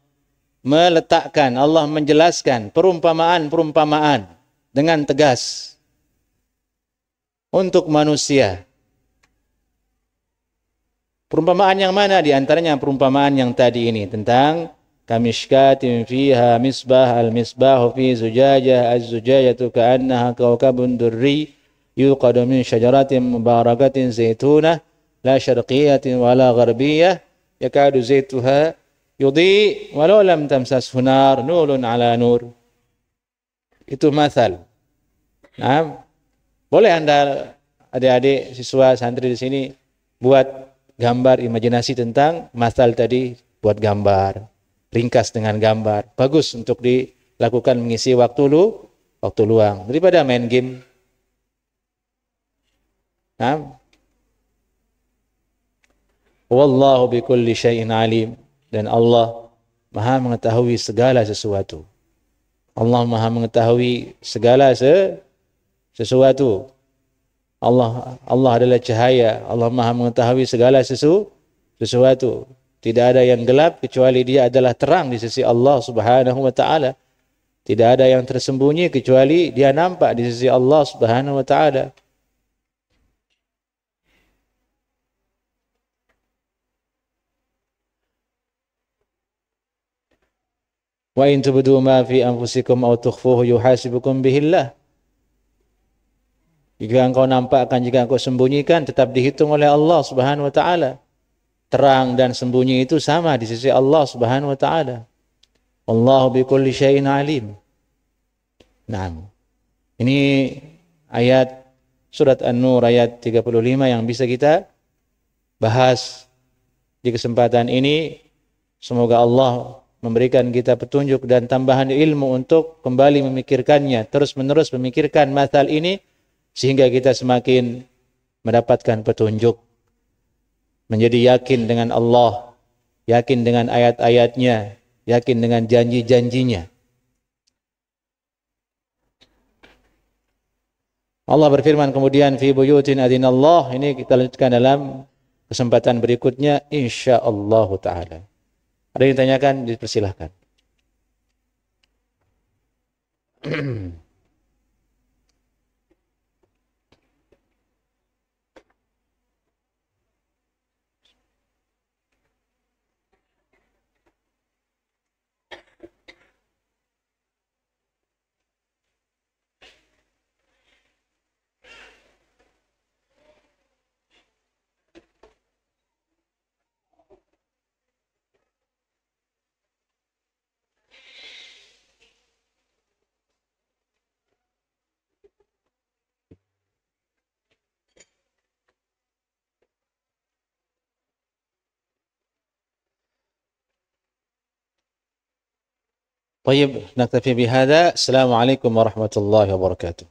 meletakkan, Allah menjelaskan perumpamaan-perumpamaan dengan tegas untuk manusia. Perumpamaan yang mana? Di antaranya perumpamaan yang tadi ini tentang kamishkatin fiha misbah, al-misbahu fi zujajah, az-zujajatu ka'annaha kawkabun durri yuqadu min syajaratin mubarakatin zaitunah la syarqiyatin wala gharbiyah yakadu zaituha yudhi walau lam tamsashu nar nurun ala nur. Itu mathal. Nah, boleh Anda adik-adik siswa santri di sini buat gambar imajinasi tentang mathal tadi, buat gambar ringkas dengan gambar, bagus untuk dilakukan mengisi waktu luang daripada main game. Nah, wallahu bikulli syai'in alim, dan Allah Maha mengetahui segala sesuatu. Allah Maha mengetahui segala sesuatu. Allah adalah cahaya. Allah Maha mengetahui segala sesuatu. Tidak ada yang gelap kecuali dia adalah terang di sisi Allah Subhanahu wa taala. Tidak ada yang tersembunyi kecuali dia nampak di sisi Allah Subhanahu wa taala. Wa in tubdu ma fi anfusikum aw tukhfuhu yuhasibukum bihillah. Jika engkau nampakkan, jika engkau sembunyikan, tetap dihitung oleh Allah Subhanahu wa taala. Terang dan sembunyi itu sama di sisi Allah Subhanahu wa taala. Wallahu bikulli syai'in alim. Naam. Ini ayat surat An-Nur ayat 35 yang bisa kita bahas di kesempatan ini. Semoga Allah memberikan kita petunjuk dan tambahan ilmu untuk kembali memikirkannya, terus-menerus memikirkan masalah ini, sehingga kita semakin mendapatkan petunjuk, menjadi yakin dengan Allah, yakin dengan ayat-ayatnya, yakin dengan janji-janjinya. Allah berfirman kemudian, fi buyutin adinallah. Ini kita lanjutkan dalam kesempatan berikutnya insyaallah taala. Ada yang ditanyakan, dipersilahkan. طيب نكتفي بهذا. السلام عليكم ورحمة الله وبركاته.